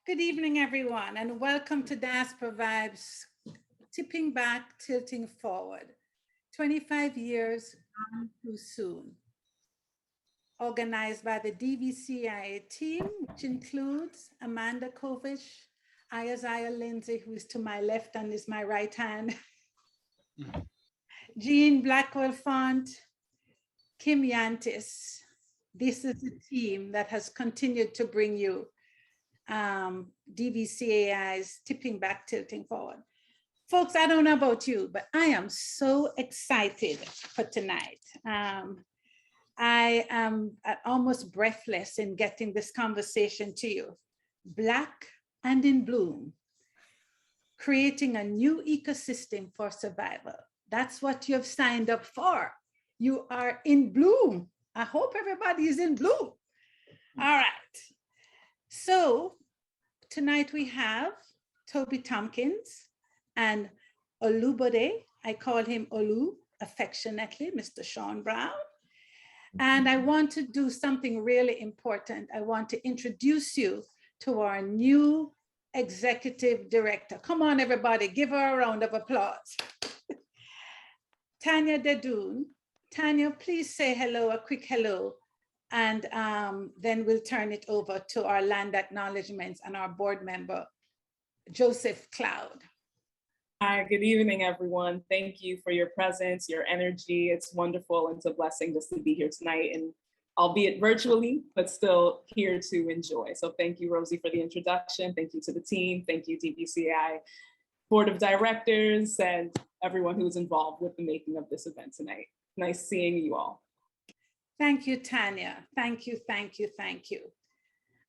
Good evening, everyone, and welcome to Diaspora Vibes, Tipping Back, Tilting Forward. 25 years gone too soon. Organized by the DVCAI team, which includes Amanda Kovish, Isaiah Lindsay, who is to my left and is my right hand, Jean Blackwell-Font, Kim Yantis. This is a team that has continued to bring you DVCAI's Tipping Back, Tilting Forward. Folks, I don't know about you, but I am so excited for tonight. I am almost breathless in getting this conversation to you. Black and in bloom, creating a new ecosystem for survival. That's what you've signed up for. You are in bloom. I hope everybody is in bloom. All right. So tonight we have Toby Thompkins and Olubode. I call him Olu affectionately, Mr. Shawn Brown. And I want to do something really important. I want to introduce you to our new executive director. Come on, everybody, give her a round of applause. Tanya Dadoun. Tanya, please say hello, a quick hello. And then we'll turn it over to our land acknowledgements and our board member, Joseph Cloud. Hi, good evening, everyone. Thank you for your presence, your energy. It's wonderful and it's a blessing just to be here tonight, and albeit virtually, but still here to enjoy. So thank you, Rosie, for the introduction. Thank you to the team. Thank you, DVCAI Board of Directors, and everyone who was involved with the making of this event tonight. Nice seeing you all. Thank you, Tanya. Thank you, thank you, thank you.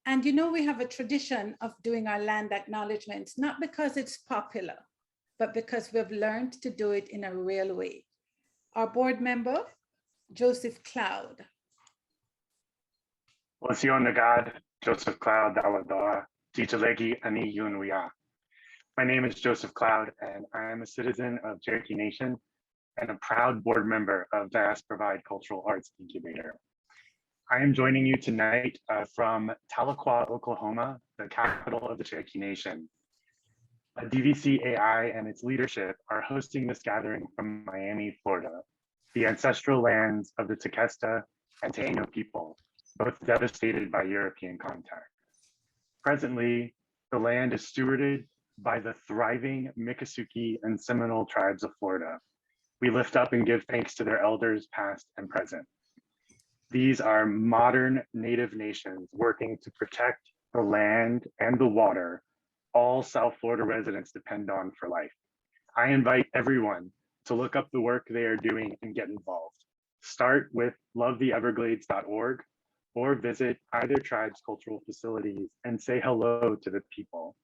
And you know, we have a tradition of doing our land acknowledgements, not because it's popular, but because we've learned to do it in a real way. Our board member, Joseph Cloud. Wasio Nagad, Joseph Cloud, Daladoa, Titalegi Ani Yunwia. My name is Joseph Cloud, and I am a citizen of Cherokee Nation and a proud board member of Diaspora Cultural Arts Incubator. I am joining you tonight from Tahlequah, Oklahoma, the capital of the Cherokee Nation. DVCAI and its leadership are hosting this gathering from Miami, Florida, the ancestral lands of the Tequesta and Taino people, both devastated by European contact. Presently, the land is stewarded by the thriving Miccosukee and Seminole tribes of Florida. We lift up and give thanks to their elders, past and present. These are modern Native nations working to protect the land and the water all South Florida residents depend on for life. I invite everyone to look up the work they are doing and get involved. Start with lovetheeverglades.org or visit either tribe's cultural facilities and say hello to the people.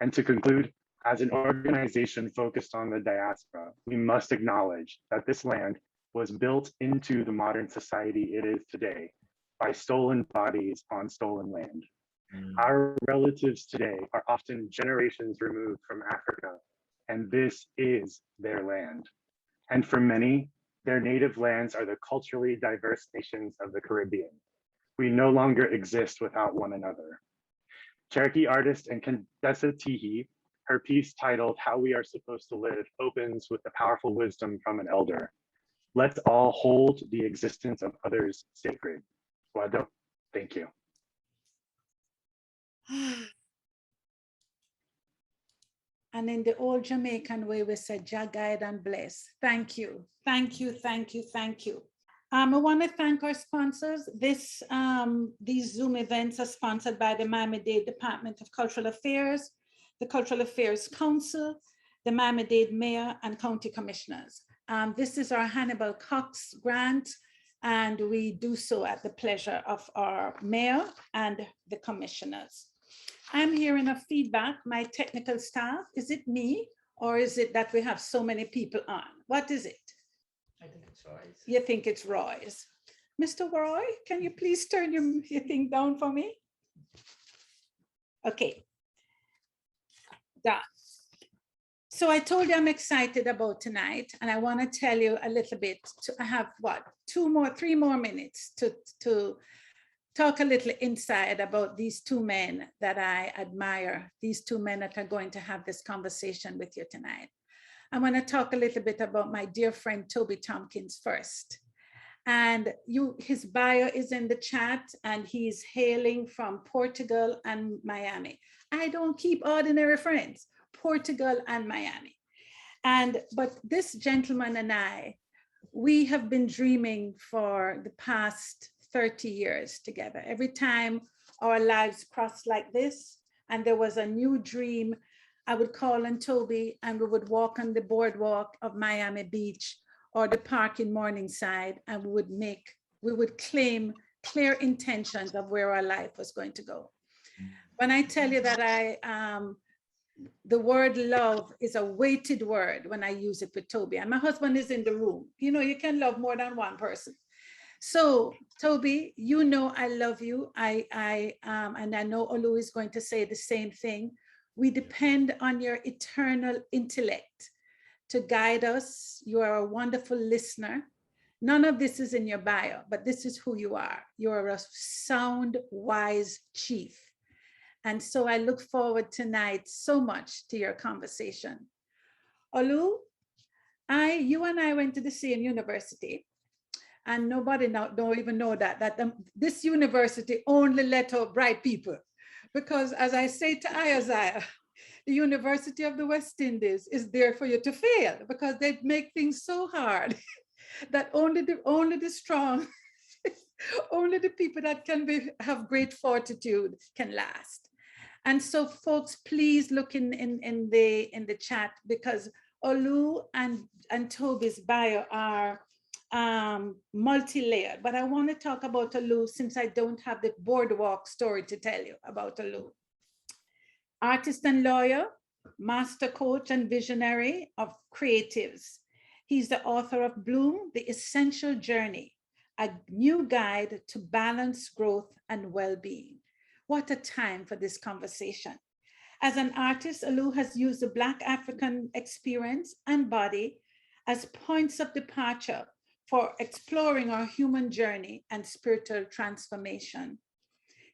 And to conclude, as an organization focused on the diaspora, we must acknowledge that this land was built into the modern society it is today by stolen bodies on stolen land. Our relatives today are often generations removed from Africa, and this is their land. And for many, their native lands are the culturally diverse nations of the Caribbean. We no longer exist without one another. Cherokee artist and Condessa Teehee, her piece titled How We Are Supposed to Live, opens with the powerful wisdom from an elder. Let's all hold the existence of others sacred. Wado. Thank you. And in the old Jamaican way, we say, Jah guide and bless. Thank you, thank you, thank you, thank you. I want to thank our sponsors. These Zoom events are sponsored by the Miami-Dade Department of Cultural Affairs, the Cultural Affairs Council, the Miami-Dade Mayor and County Commissioners. This is our Hannibal Cox grant, and we do so at the pleasure of our mayor and the commissioners. I'm hearing a feedback, my technical staff. Is it me, or is it that we have so many people on? What is it? I think it's Roy's. You think it's Roy's? Mr. Roy, can you please turn your thing down for me? Okay, done. So I told you I'm excited about tonight, and I want to tell you a little bit. I have what, 3 more minutes to talk a little inside about these two men that I admire, these two men that are going to have this conversation with you tonight. I want to talk a little bit about my dear friend, Toby Thompkins first. And his bio is in the chat, and he's hailing from Portugal and Miami. I don't keep ordinary friends, Portugal and Miami. But this gentleman and I, we have been dreaming for the past 30 years together. Every time our lives crossed like this, and there was a new dream, I would call on Toby, and we would walk on the boardwalk of Miami Beach or the park in Morningside, and we would claim clear intentions of where our life was going to go. When I tell you that the word love is a weighted word when I use it with Toby, and my husband is in the room. You know, you can love more than one person. So Toby, you know I love you. And I know Olu is going to say the same thing. We depend on your eternal intellect to guide us. You are a wonderful listener. None of this is in your bio, but this is who you are. You are a sound, wise chief. And so I look forward tonight so much to your conversation. Olu, you and I went to the same university, and nobody now don't even know that this university only let out bright people. Because as I say to Isaiah, the University of the West Indies is there for you to fail, because they make things so hard that only the strong, only the people that can have great fortitude can last. And so folks, please look in the chat, because Olu and Toby's bio are multi-layered, but I want to talk about Olu since I don't have the boardwalk story to tell you about Olu. Artist and lawyer, master coach and visionary of creatives. He's the author of Bloom, The Essential Journey, a new guide to balance, growth, and well-being. What a time for this conversation. As an artist, Olu has used the Black African experience and body as points of departure for exploring our human journey and spiritual transformation.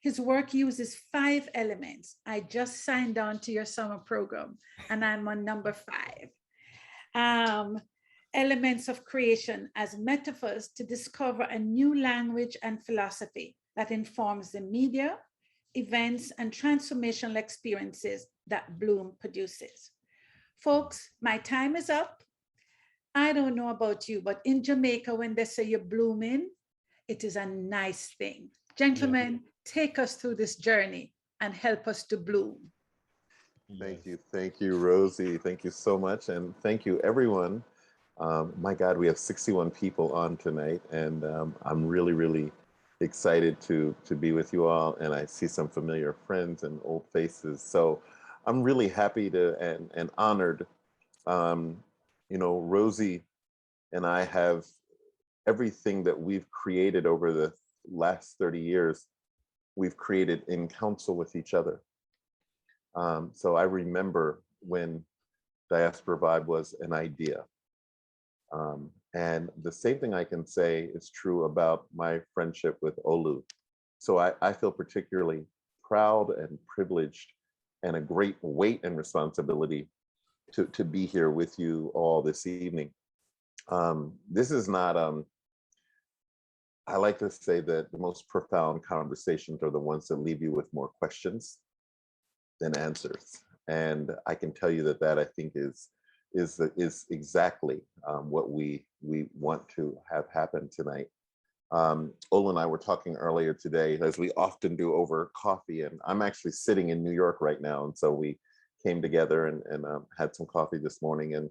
His work uses 5 elements. I just signed on to your summer program, and I'm on number 5. Elements of creation as metaphors to discover a new language and philosophy that informs the media, events, and transformational experiences that Bloom produces. Folks, my time is up. I don't know about you, but in Jamaica, when they say you're blooming, it is a nice thing. Gentlemen, take us through this journey and help us to bloom. Thank you, Rosie. Thank you so much, and thank you, everyone. My God, we have 61 people on tonight, and I'm really, really excited to be with you all, and I see some familiar friends and old faces. So I'm really happy to and honored. You know, Rosie and I have everything that we've created over the last 30 years, we've created in counsel with each other. So I remember when Diaspora Vibe was an idea. And the same thing I can say is true about my friendship with Olu. So I feel particularly proud and privileged and a great weight and responsibility to be here with you all this evening. This is not, I like to say that the most profound conversations are the ones that leave you with more questions than answers. And I can tell you that I think is exactly what we want to have happen tonight. Ola and I were talking earlier today, as we often do over coffee, and I'm actually sitting in New York right now. And so we came together and had some coffee this morning. And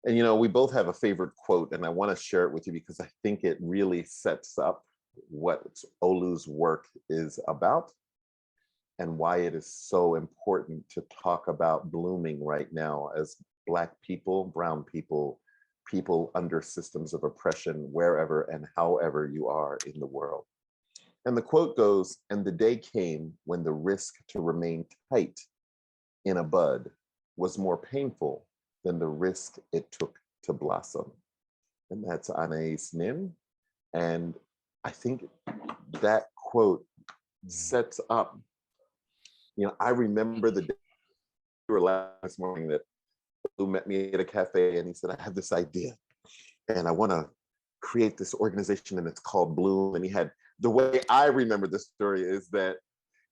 you know, we both have a favorite quote, and I want to share it with you because I think it really sets up what Olu's work is about and why it is so important to talk about blooming right now as Black people, brown people, people under systems of oppression, wherever and however you are in the world. And the quote goes, "And the day came when the risk to remain tight in a bud was more painful than the risk it took to blossom." And that's Anais Nin. And I think that quote sets up, I remember the day we were last morning that Lou met me at a cafe and he said, I have this idea and I want to create this organization and it's called Bloom. And he had, the way I remember the story is that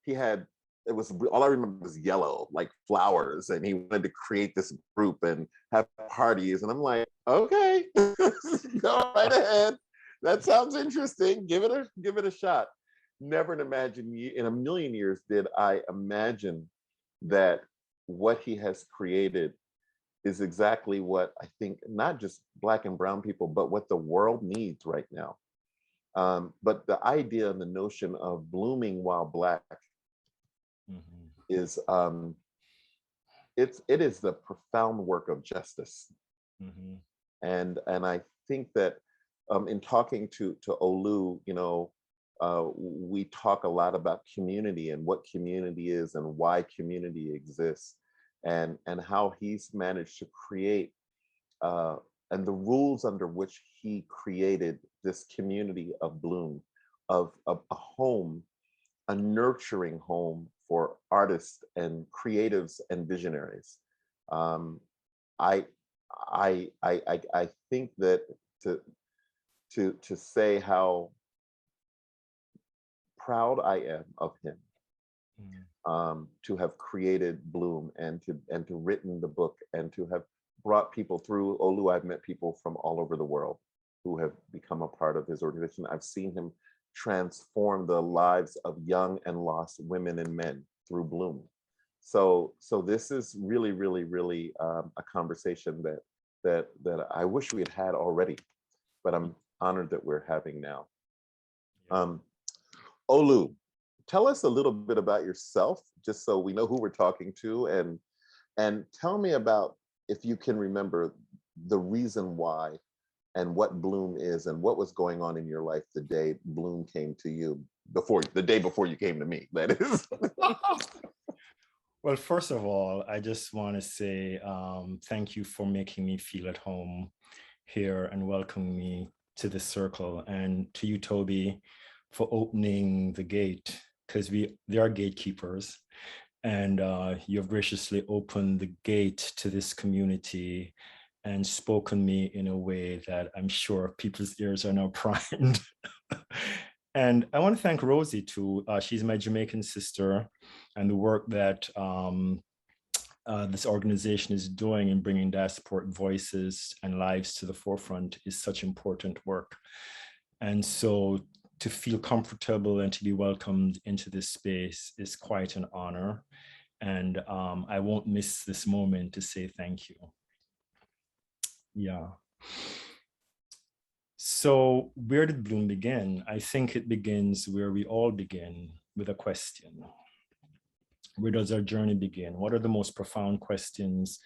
it was, all I remember was yellow, like flowers. And he wanted to create this group and have parties. And I'm like, okay, go right ahead. That sounds interesting. Give it a shot. Never in a million years did I imagine that what he has created is exactly what I think, not just Black and brown people, but what the world needs right now. But the idea and the notion of blooming while Black is, it is the profound work of justice. And I think that in talking to Olu, we talk a lot about community and what community is and why community exists, and how he's managed to create and the rules under which he created this community of Bloom, of a home, a nurturing home for artists and creatives and visionaries. I think that to say how proud I am of him, to have created Bloom and to written the book and to have brought people through Olu. I've met people from all over the world who have become a part of his organization. I've seen him transform the lives of young and lost women and men through Bloom. So this is really, really, really a conversation that I wish we had already, but I'm honored that we're having now. Olu, tell us a little bit about yourself, just so we know who we're talking to, and tell me about, if you can remember, the reason why and what Bloom is and what was going on in your life the day Bloom came to you, the day before you came to me, that is. Well, first of all, I just want to say thank you for making me feel at home here and welcoming me to the circle, and to you, Toby, for opening the gate, because they are gatekeepers, and you have graciously opened the gate to this community and spoken me in a way that I'm sure people's ears are now primed. And I want to thank Rosie too. She's my Jamaican sister, and the work that this organization is doing in bringing diasporic voices and lives to the forefront is such important work. And so to feel comfortable and to be welcomed into this space is quite an honor. And I won't miss this moment to say thank you. Yeah. So where did Bloom begin? I think it begins where we all begin, with a question. Where does our journey begin? What are the most profound questions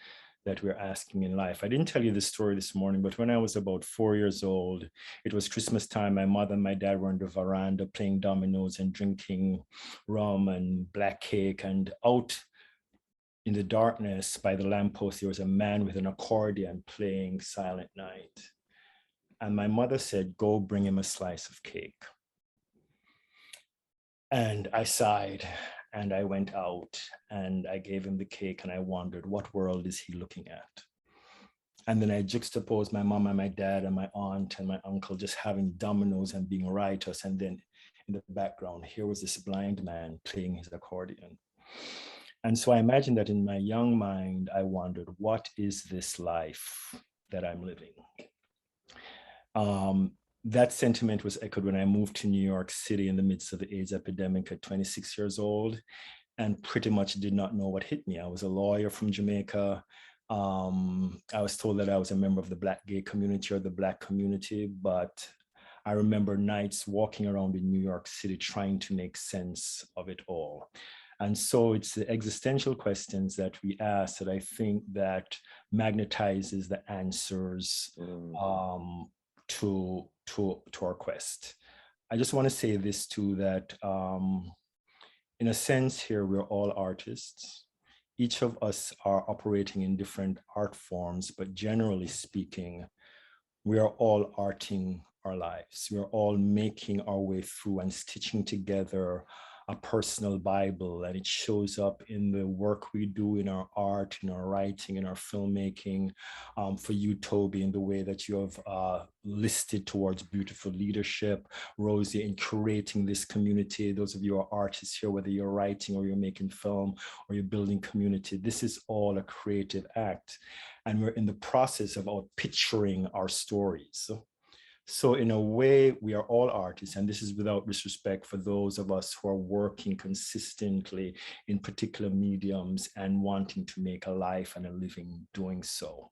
that we're asking in life? I didn't tell you this story this morning, but when I was about 4 years old, it was Christmas time. My mother and my dad were on the veranda playing dominoes and drinking rum and black cake, and out in the darkness by the lamppost, there was a man with an accordion playing Silent Night. And my mother said, go bring him a slice of cake. And I sighed and I went out and I gave him the cake, and I wondered, what world is he looking at? And then I juxtaposed my mom and my dad and my aunt and my uncle just having dominoes and being riotous. And then in the background, here was this blind man playing his accordion. And so I imagined that in my young mind, I wondered, what is this life that I'm living? That sentiment was echoed when I moved to New York City in the midst of the AIDS epidemic at 26 years old, and pretty much did not know what hit me. I was a lawyer from Jamaica. I was told that I was a member of the Black gay community or the Black community, but I remember nights walking around in New York City trying to make sense of it all. And so it's the existential questions that we ask that I think that magnetizes the answers to our quest. I just want to say this too, that in a sense here, we're all artists. Each of us are operating in different art forms, but generally speaking, we are all arting our lives. We're all making our way through and stitching together a personal Bible, and it shows up in the work we do in our art, in our writing, in our filmmaking. For you, Toby, in the way that you have listed towards beautiful leadership, Rosie, in curating this community. Those of you who are artists here, whether you're writing or you're making film or you're building community, this is all a creative act. And we're in the process of picturing our stories. So in a way, we are all artists, and this is without disrespect for those of us who are working consistently in particular mediums and wanting to make a life and a living doing so.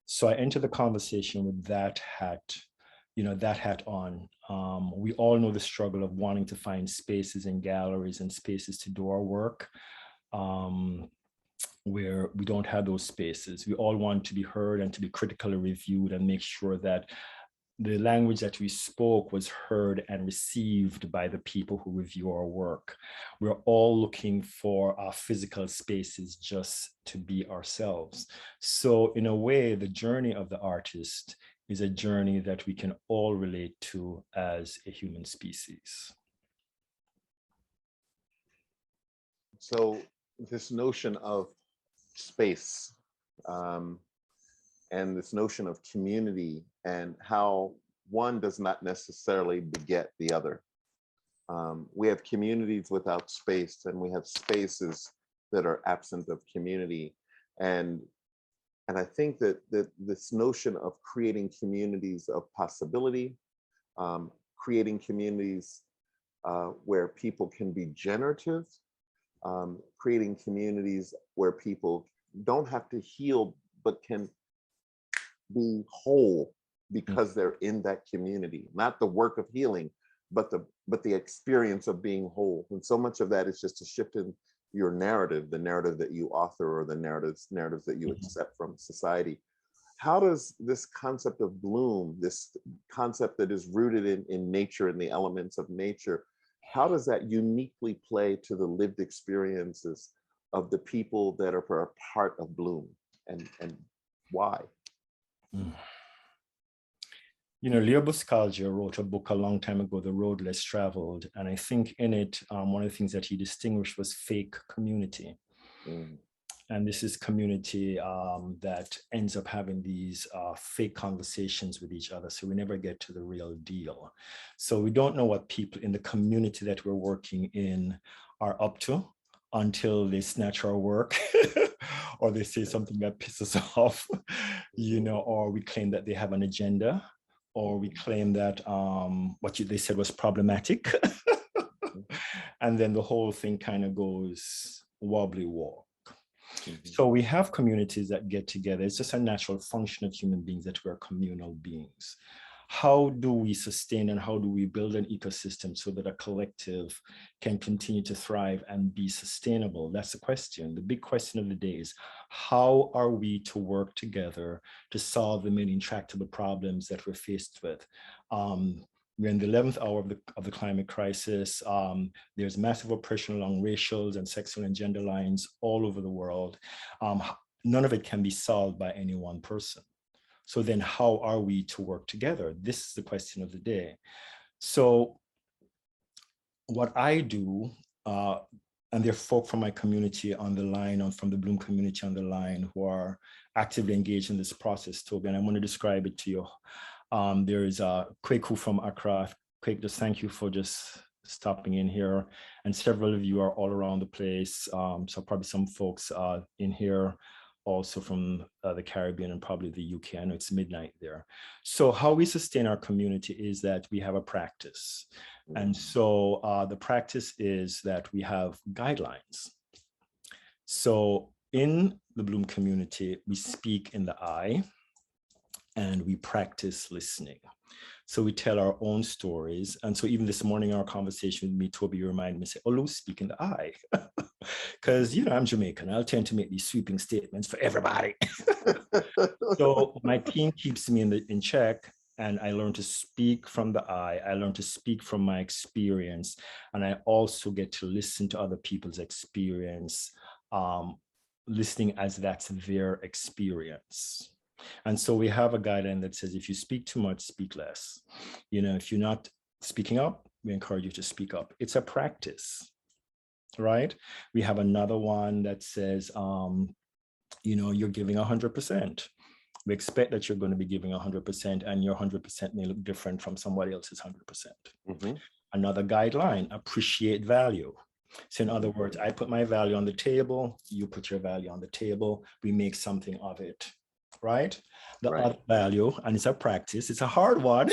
So I enter the conversation with that hat, that hat on. We all know the struggle of wanting to find spaces in galleries and spaces to do our work, where we don't have those spaces. We all want to be heard and to be critically reviewed and make sure that the language that we spoke was heard and received by the people who review our work. We're all looking for our physical spaces just to be ourselves. So in a way, the journey of the artist is a journey that we can all relate to as a human species. So this notion of space, and this notion of community and how one does not necessarily beget the other. We have communities without space, and we have spaces that are absent of community. And I think that this notion of creating communities of possibility, creating communities where people can be generative, creating communities where people don't have to heal, but can be whole because they're in that community, not the work of healing, but the experience of being whole. And so much of that is just a shift in your narrative, the narrative that you author or the narratives that you accept from society. How does this concept of bloom, this concept that is rooted in nature and the elements of nature, how does that uniquely play to the lived experiences of the people that are a part of Bloom, and why? Leo Buscaglia wrote a book a long time ago, The Road Less Traveled. And I think in it, one of the things that he distinguished was fake community. And this is community that ends up having these fake conversations with each other. So we never get to the real deal. So we don't know what people in the community that we're working in are up to until they snatch our work or they say something that pisses us off, or we claim that they have an agenda, or we claim that they said was problematic. And then the whole thing kind of goes wobbly walk. So we have communities that get together. It's just a natural function of human beings that we're communal beings. How do we sustain and how do we build an ecosystem so that a collective can continue to thrive and be sustainable? That's the question. The big question of the day is, how are we to work together to solve the many intractable problems that we're faced with? We're in the 11th hour of the climate crisis. There's massive oppression along racial and sexual and gender lines all over the world. None of it can be solved by any one person. So then how are we to work together? This is the question of the day. So what I do, and there are folk from my community on the line, or from the Bloom community on the line, who are actively engaged in this process, Toby, and I want to describe it to you. There is Kweku from Accra. Kwek, just thank you for just stopping in here. And several of you are all around the place. So probably some folks in here also from the Caribbean and probably the UK. I know it's midnight there. So how we sustain our community is that we have a practice. And so the practice is that we have guidelines. So in the Bloom community, we speak in the I, and we practice listening. So we tell our own stories. And so even this morning, our conversation with me, Toby, you reminded me, say, Olu, speak in the I. Because, I'm Jamaican. I'll tend to make these sweeping statements for everybody. So my team keeps me in check, and I learn to speak from the I. I learn to speak from my experience. And I also get to listen to other people's experience, listening as that's their experience. And so we have a guideline that says, if you speak too much, speak less. If you're not speaking up, we encourage you to speak up. It's a practice, right? We have another one that says, you're giving 100%. We expect that you're going to be giving 100%, and your 100% may look different from somebody else's 100%. Mm-hmm. Another guideline, appreciate value. So in other words, I put my value on the table, you put your value on the table, we make something of it, right? The other value, and it's a practice, it's a hard one,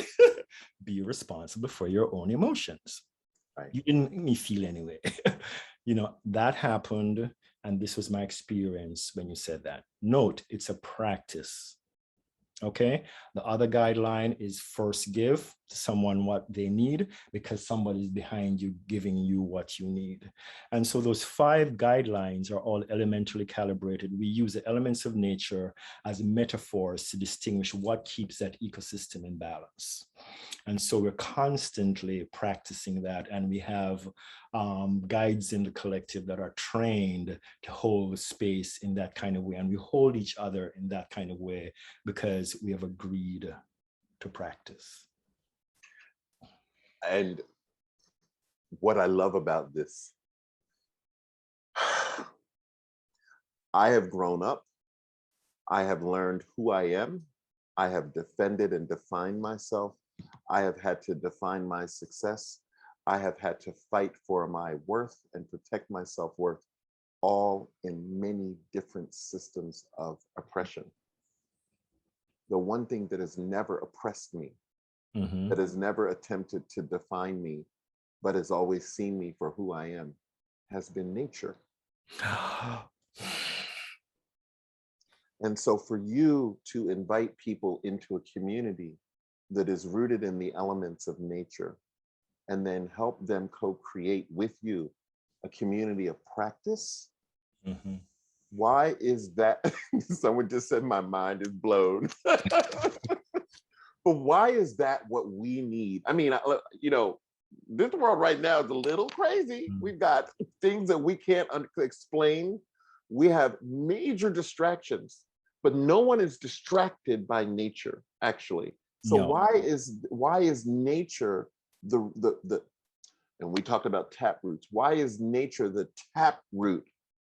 be responsible for your own emotions. Right. You didn't make me feel anyway. That happened, and this was my experience when you said that. Note, it's a practice. Okay, the other guideline is first give to someone what they need, because somebody's behind you giving you what you need. And so those 5 guidelines are all elementally calibrated. We use the elements of nature as metaphors to distinguish what keeps that ecosystem in balance. And so we're constantly practicing that, and we have guides in the collective that are trained to hold space in that kind of way, and we hold each other in that kind of way because we have agreed to practice. And what I love about this, I have grown up, I have learned who I am, I have defended and defined myself, I have had to define my success, I have had to fight for my worth and protect my self-worth, all in many different systems of oppression. The one thing that has never oppressed me, that has never attempted to define me, but has always seen me for who I am, has been nature. And so for you to invite people into a community that is rooted in the elements of nature, and then help them co-create with you a community of practice. Why is that? Someone just said my mind is blown. But why is that what we need? I mean, this world right now is a little crazy. We've got things that we can't explain. We have major distractions, but no one is distracted by nature, actually. So no. why is nature the and we talked about tap roots. Why is nature the tap root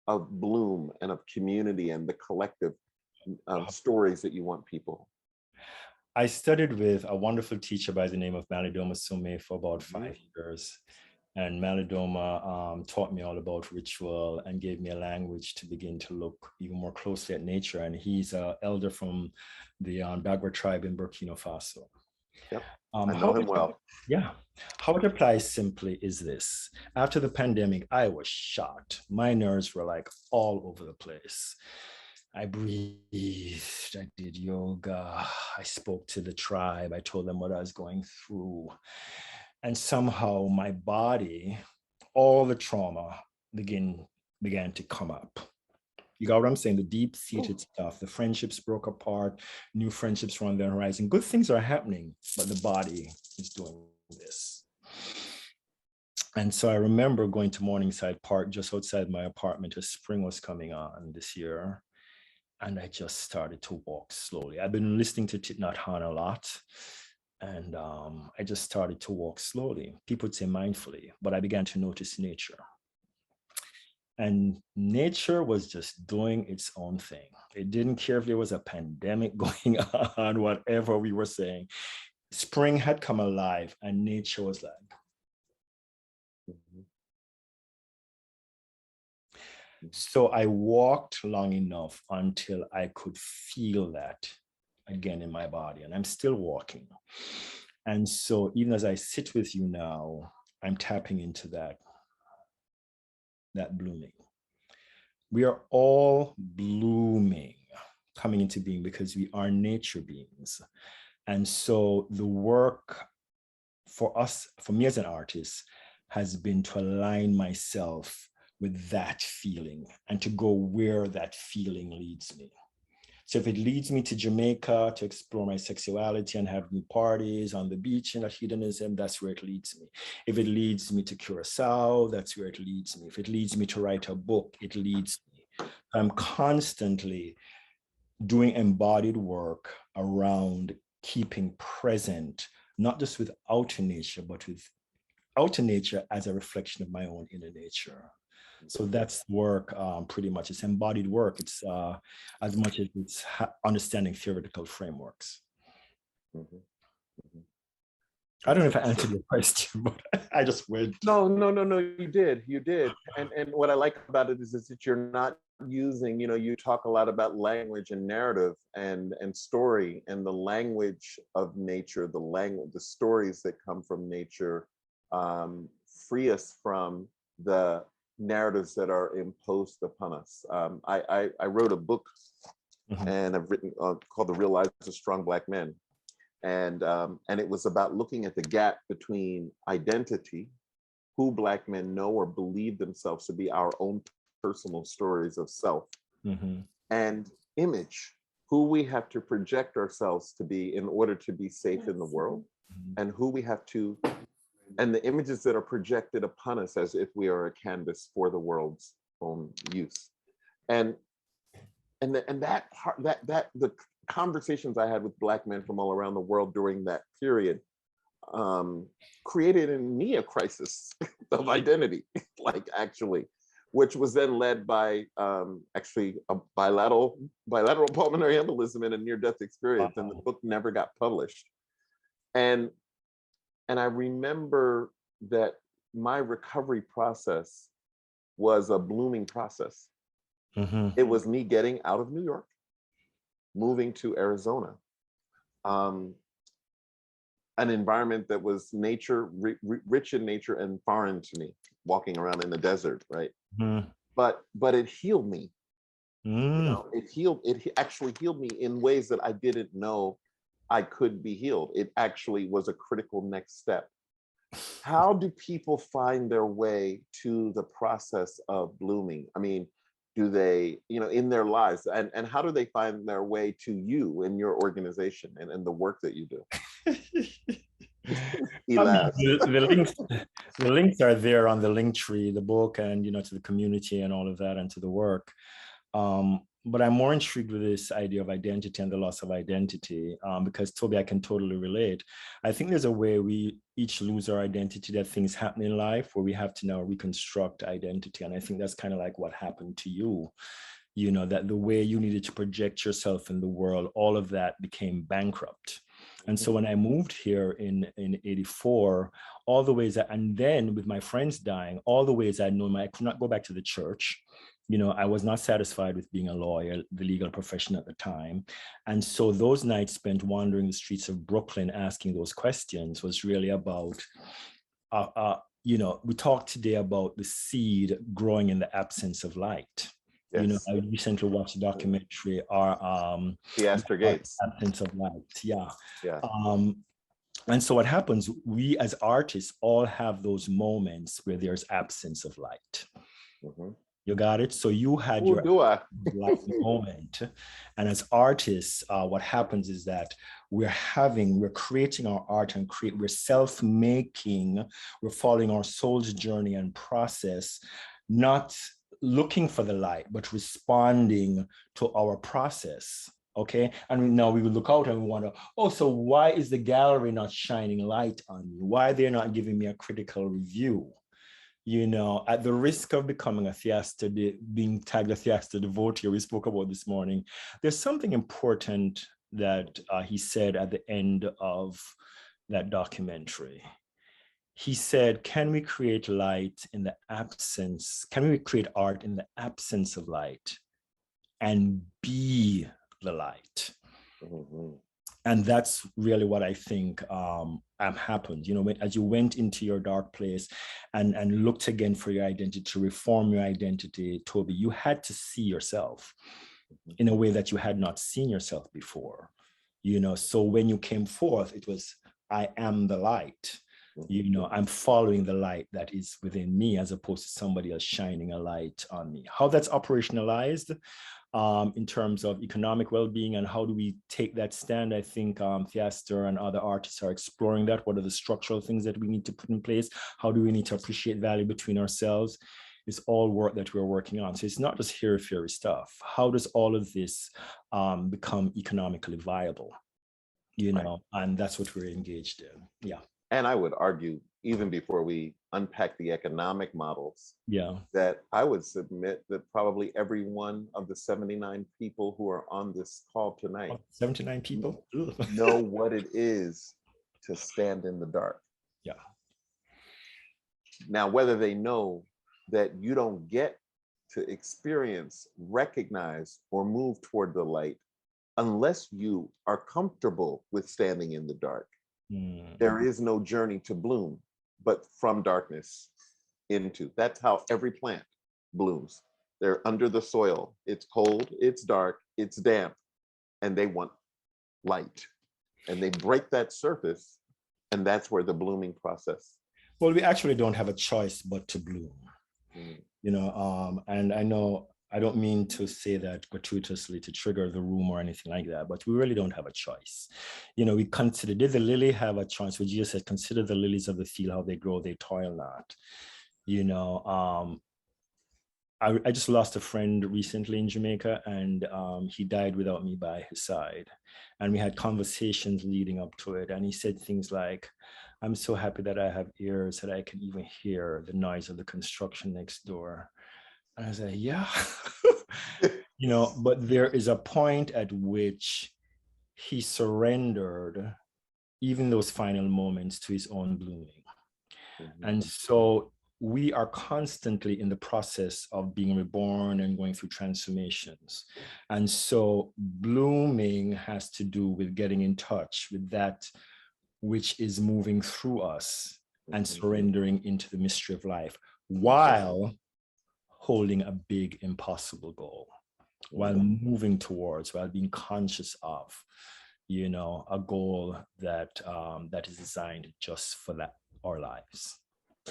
of bloom and of community and the collective stories that you want people? I studied with a wonderful teacher by the name of Malidoma Sume for about 5 years. And Malidoma taught me all about ritual and gave me a language to begin to look even more closely at nature. And he's an elder from the Bagua tribe in Burkina Faso. Yep. I know him well. Yeah. How it applies simply is this. After the pandemic, I was shocked. My nerves were like all over the place. I breathed, I did yoga, I spoke to the tribe, I told them what I was going through. And somehow my body, all the trauma began to come up. You got what I'm saying? The deep-seated stuff, the friendships broke apart, new friendships were on the horizon. Good things are happening, but the body is doing this. And so I remember going to Morningside Park just outside my apartment as spring was coming on this year. And I just started to walk slowly. I've been listening to Thich Nhat Hanh a lot. And I just started to walk slowly. People would say mindfully, but I began to notice nature. And nature was just doing its own thing. It didn't care if there was a pandemic going on, whatever we were saying. Spring had come alive and nature was like, So I walked long enough until I could feel that again in my body, and I'm still walking. And so even as I sit with you now, I'm tapping into that blooming. We are all blooming, coming into being because we are nature beings. And so the work for us, for me as an artist, has been to align myself with that feeling and to go where that feeling leads me. So if it leads me to Jamaica to explore my sexuality and have new parties on the beach and that hedonism, that's where it leads me. If it leads me to Curacao, that's where it leads me. If it leads me to write a book, it leads me. I'm constantly doing embodied work around keeping present, not just with outer nature, but with outer nature as a reflection of my own inner nature. So that's work, pretty much. It's embodied work. It's as much as it's understanding theoretical frameworks. Mm-hmm. Mm-hmm. I don't know if I answered your question, but I just went. No, you did. And what I like about it is that you're not using, you talk a lot about language and narrative and story, and the language of nature, the stories that come from nature, free us from the narratives that are imposed upon us. I wrote a book, and I've written called The Real Lives of Strong Black Men. And it was about looking at the gap between identity, who Black men know or believe themselves to be, our own personal stories of self, and image, who we have to project ourselves to be in order to be safe in the world, and who we have to, and the images that are projected upon us as if we are a canvas for the world's own use. And the conversations I had with Black men from all around the world during that period created in me a crisis of identity, actually, which was then led by actually a bilateral pulmonary embolism and a near-death experience. And the book never got published. And I remember that my recovery process was a blooming process. It was me getting out of New York, moving to Arizona, an environment that was nature, rich in nature and foreign to me, walking around in the desert, right? But it healed me. It actually healed me in ways that I didn't know I could be healed. It actually was a critical next step. How do people find their way to the process of blooming? I mean, do they, in their lives, and how do they find their way to you in your organization and the work that you do? The links are there on the link tree, the book, and to the community and all of that, and to the work. But I'm more intrigued with this idea of identity and the loss of identity, because Toby, I can totally relate. I think there's a way we each lose our identity, that things happen in life where we have to now reconstruct identity. And I think that's kind of like what happened to you, that the way you needed to project yourself in the world, all of that became bankrupt. And so when I moved here in 84, all the ways and then with my friends dying, all the ways I'd known, I could not go back to the church. I was not satisfied with being a lawyer, the legal profession at the time. And so those nights spent wandering the streets of Brooklyn, asking those questions, was really about, we talked today about the seed growing in the absence of light. Yes. I recently watched a documentary, The Astor Gates. Absence of Light, yeah. And so what happens, we as artists all have those moments where there's absence of light. You got it? So you had your light moment. And as artists, what happens is that we're creating our art and we're self-making, we're following our soul's journey and process, not looking for the light, but responding to our process. Okay. And now we will look out and we wonder, so why is the gallery not shining light on me? Why they're not giving me a critical review? At the risk of becoming being tagged a theaster devotee, we spoke about this morning, there's something important that he said at the end of that documentary. He said, can we create light in the absence? Can we create art in the absence of light and be the light? And that's really what I think happened. As you went into your dark place and looked again for your identity, to reform your identity, Toby, you had to see yourself in a way that you had not seen yourself before. So when you came forth, it was, I am the light. I'm following the light that is within me, as opposed to somebody else shining a light on me. How that's operationalized in terms of economic well-being and how do we take that stand, I think Theaster and other artists are exploring that. What are the structural things that we need to put in place? How do we need to appreciate value between ourselves? It's all work that we're working on. So it's not just hairy-fairy stuff. How does all of this become economically viable? You know, and that's what we're engaged in. Yeah. And I would argue, even before we unpack the economic models, Yeah. that I would submit that probably every one of the 79 people who are on this call tonight, 79 people, know what it is to stand in the dark. Yeah. Now, whether they know that you don't get to experience, recognize, or move toward the light unless you are comfortable with standing in the dark. There is no journey to bloom, but from darkness into. That's how every plant blooms. They're under the soil. It's cold, it's dark, it's damp, and they want light. And they break that surface, and that's where the blooming process. Well, we actually don't have a choice but to bloom. You know, and I know I don't mean to say that gratuitously to trigger the room or anything like that, but we really don't have a choice. You know, we consider, did the lily have a choice? Where Jesus said, consider the lilies of the field, how they grow, they toil not. You know, I just lost a friend recently in Jamaica, and he died without me by his side. And we had conversations leading up to it. And he said things like, I'm so happy that I have ears that I can even hear the noise of the construction next door. And I was like, yeah, you know, but there is a point at which he surrendered even those final moments to his own blooming. And so we are constantly in the process of being reborn and going through transformations. And so blooming has to do with getting in touch with that which is moving through us and surrendering into the mystery of life, while holding a big impossible goal, while moving towards, while being conscious of, you know, a goal that that is designed just for that, our lives.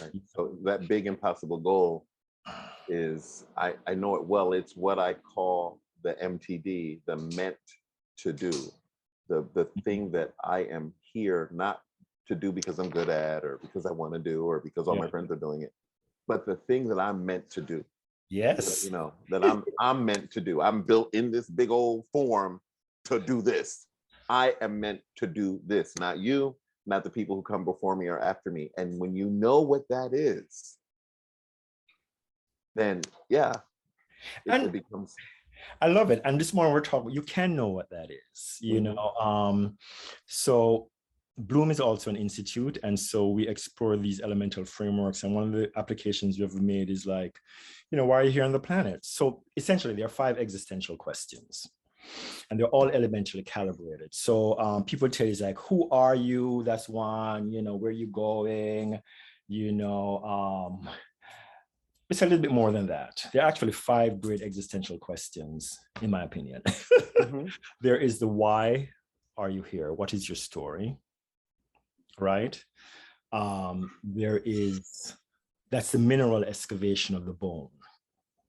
Right. So that big impossible goal is, I know it well, it's what I call the MTD, the meant to do, the thing that I am here not to do because I'm good at, or because I want to do, or because all my friends are doing it, but the thing that I'm meant to do. Yes. You know, that I'm meant to do. I'm built in this big old form to do this. I am meant to do this, not you, not the people who come before me or after me. And when you know what that is, then yeah, it becomes. I love it. And this morning we're talking, you can know what that is, you know. So Bloom is also an institute. And so we explore these elemental frameworks. And one of the applications we have made is like, you know, why are you here on the planet? So essentially there are 5 existential questions, and they're all elementally calibrated. So people tell you like, who are you? That's one, you know, where are you going? You know, it's a little bit more than that. There are actually 5 great existential questions, in my opinion. There is the why are you here? What is your story? Right? There is, that's the mineral excavation of the bone.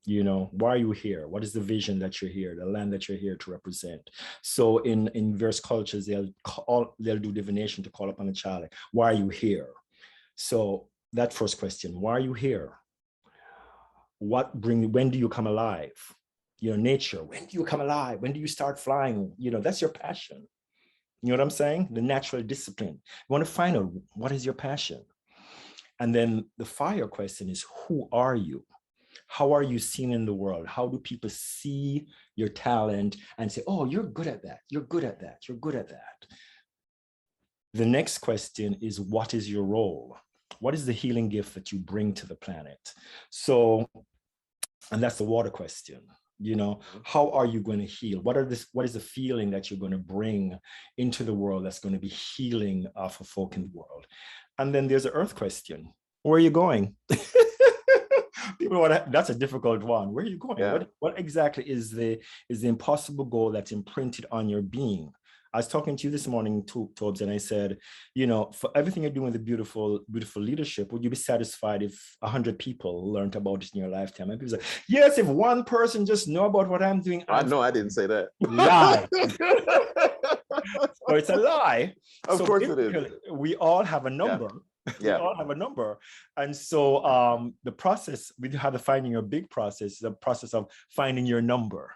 You know, why are you here? What is the vision that you're here, the land that you're here to represent? So in various cultures, they'll do divination to call upon a child. Like, why are you here? So that first question, why are you here? When do you come alive? You know, nature, when do you come alive? When do you start flying? You know, that's your passion. You know what I'm saying? The natural discipline. You want to find out what is your passion. And then the fire question is, who are you? How are you seen in the world? How do people see your talent and say, oh, you're good at that. You're good at that. You're good at that. The next question is, what is your role? What is the healing gift that you bring to the planet? So, and that's the water question. You know, how are you going to heal? What is the feeling that you're going to bring into the world that's going to be healing for folk in the world? And then there's the earth question. Where are you going? People want that's a difficult one. Where are you going? Yeah. What exactly is the impossible goal that's imprinted on your being? I was talking to you this morning, Tobes, and I said, you know, for everything you're doing with the beautiful, beautiful leadership, would you be satisfied if 100 people learned about it in your lifetime? And people say, yes, if one person just know about what I'm doing. I know I didn't say that. Lie. So it's a lie. Of course it is. We all have a number. Yeah. We all have a number. And so the process, we have the finding your big process, the process of finding your number.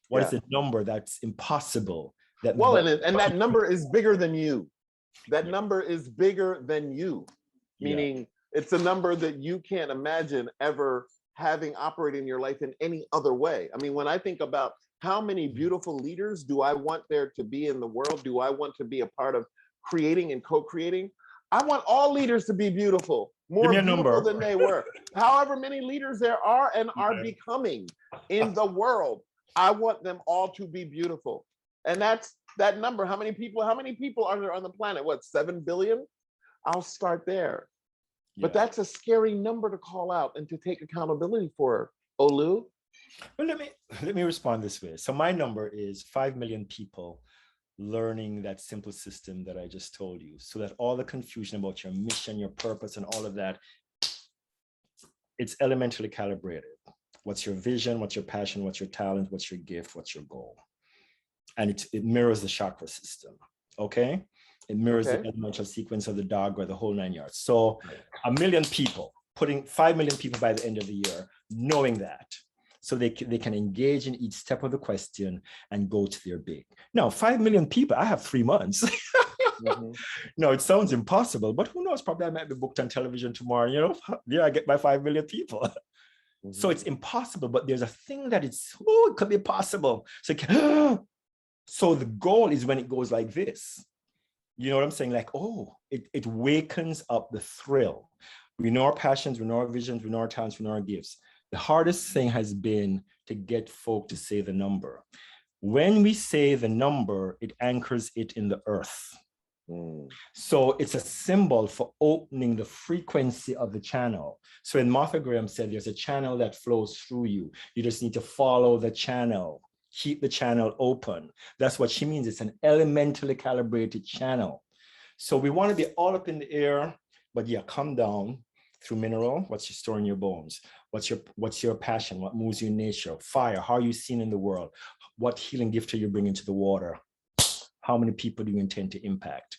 What is the number that's impossible? Well, and that number is bigger than you. That number is bigger than you, meaning it's a number that you can't imagine ever having operating in your life in any other way. I mean, when I think about how many beautiful leaders do I want there to be in the world, do I want to be a part of creating and co-creating? I want all leaders to be beautiful, more beautiful than they were. However many leaders there are and are becoming in the world, I want them all to be beautiful. And that's that number. How many people are there on the planet? What, 7 billion? I'll start there. But that's a scary number to call out and to take accountability for, Olu. Well, let me respond this way. So my number is 5 million people learning that simple system that I just told you, so that all the confusion about your mission, your purpose, and all of that, it's elementally calibrated. What's your vision? What's your passion? What's your talent? What's your gift? What's your goal? And it mirrors the chakra system, okay? It mirrors the elemental sequence of the dog or the whole 9 yards. So 1 million people, putting 5 million people by the end of the year, knowing that, so they can engage in each step of the question and go to their big. Now, 5 million people, I have 3 months. No, it sounds impossible, but who knows, probably I might be booked on television tomorrow, you know, there I get my 5 million people. So it's impossible, but there's a thing that it could be possible. So the goal is when it goes like this. You know what I'm saying? Like, oh, it wakens up the thrill. We know our passions, we know our visions, we know our talents, we know our gifts. The hardest thing has been to get folk to say the number. When we say the number, it anchors it in the earth. So it's a symbol for opening the frequency of the channel. So when Martha Graham said, there's a channel that flows through you. You just need to follow the channel. Keep the channel open. That's what she means. It's an elementally calibrated channel. So we want to be all up in the air, but come down through mineral. What's your story in your bones? What's your passion? What moves you in nature? Fire. How are you seen in the world? What healing gift are you bringing to the water? How many people do you intend to impact?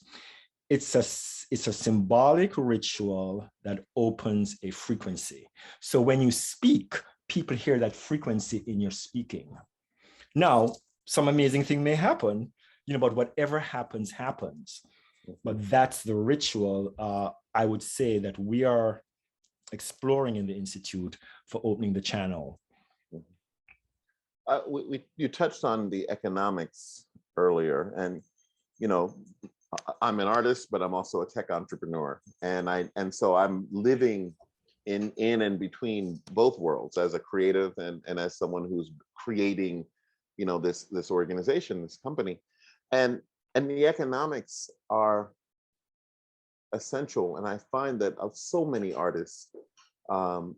It's a symbolic ritual that opens a frequency. So when you speak, people hear that frequency in your speaking. Now, some amazing thing may happen, but whatever happens, happens. But that's the ritual, I would say, that we are exploring in the Institute for opening the channel. You touched on the economics earlier, and I'm an artist, but I'm also a tech entrepreneur, and so I'm living in and between both worlds as a creative and as someone who's creating this organization, this company, and the economics are essential. And I find that so many artists don't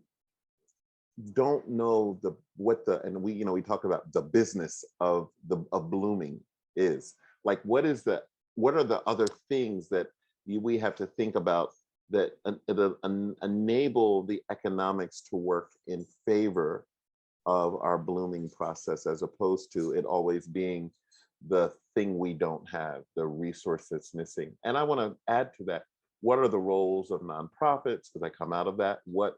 know we talk about the business of blooming is. Like, what are the other things that we have to think about that enable the economics to work in favor of our blooming process, as opposed to it always being the thing we don't have, the resource that's missing. And I want to add to that, what are the roles of nonprofits? Because I come out of that. What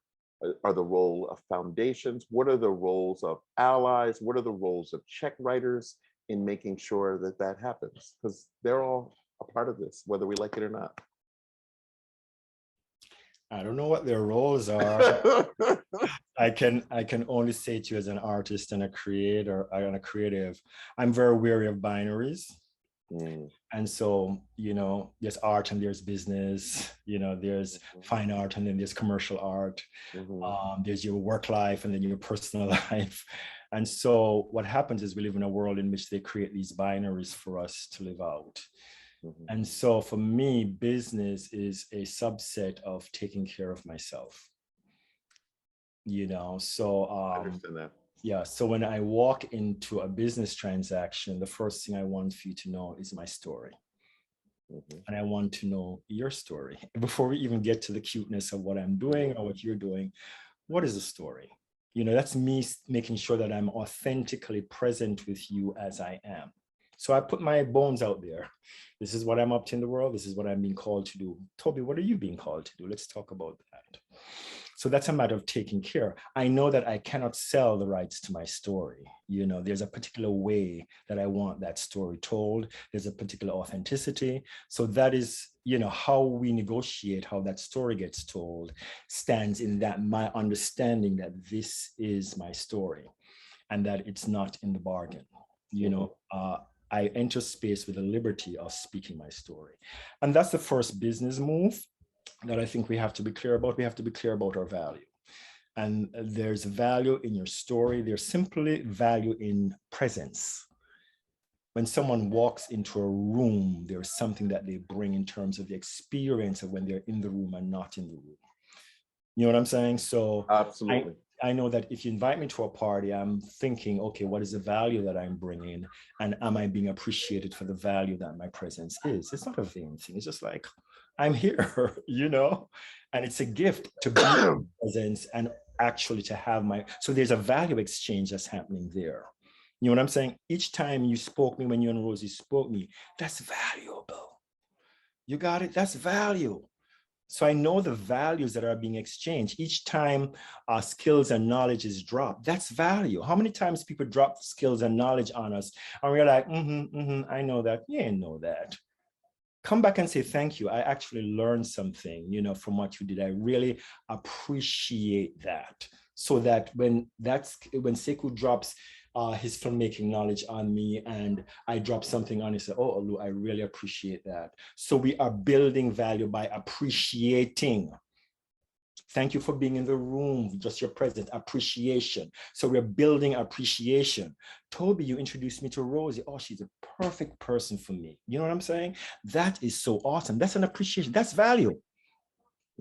are the role of foundations? What are the roles of allies? What are the roles of check writers in making sure that that happens? Because they're all a part of this, whether we like it or not. I don't know what their roles are. I can only say to you, as an artist and a creator and a creative, I'm very wary of binaries. And so, there's art and there's business, there's fine art and then there's commercial art. There's your work life and then your personal life. And so what happens is we live in a world in which they create these binaries for us to live out. And so for me, business is a subset of taking care of myself. So I understand that. Yeah, so when I walk into a business transaction, the first thing I want for you to know is my story. And I want to know your story. Before we even get to the cuteness of what I'm doing or what you're doing, what is the story? That's me making sure that I'm authentically present with you as I am. So I put my bones out there. This is what I'm up to in the world. This is what I'm being called to do. Toby, what are you being called to do? Let's talk about that. So that's a matter of taking care. I know that I cannot sell the rights to my story. You know, there's a particular way that I want that story told. There's a particular authenticity. So that is, you know, how we negotiate how that story gets told stands in that my understanding that this is my story and that it's not in the bargain. You know, I enter space with the liberty of speaking my story. And that's the first business move that I think we have to be clear about. We have to be clear about our value. And there's value in your story. There's simply value in presence. When someone walks into a room, there's something that they bring in terms of the experience of when they're in the room and not in the room. You know what I'm saying? So Absolutely. I know that if you invite me to a party, I'm thinking, okay, what is the value that I'm bringing? And am I being appreciated for the value that my presence is? It's not a vain thing. It's just like, I'm here, you know? And it's a gift to be in presence and actually to have so there's a value exchange that's happening there. You know what I'm saying? Each time you spoke me, when you and Rosie spoke me, that's valuable. You got it? That's value. So I know the values that are being exchanged. Each time skills and knowledge is dropped, that's value. How many times people drop skills and knowledge on us and we're like, I know that. You ain't know that. Come back and say, thank you. I actually learned something, you know, from what you did. I really appreciate that. So that when Sekou drops his filmmaking knowledge on me and I drop something on it, say, oh, Olu, I really appreciate that. So we are building value by appreciating. Thank you for being in the room, just your presence, appreciation. So we're building appreciation. Toby, you introduced me to Rosie. Oh, she's a perfect person for me. You know what I'm saying? That is so awesome. That's an appreciation. That's value.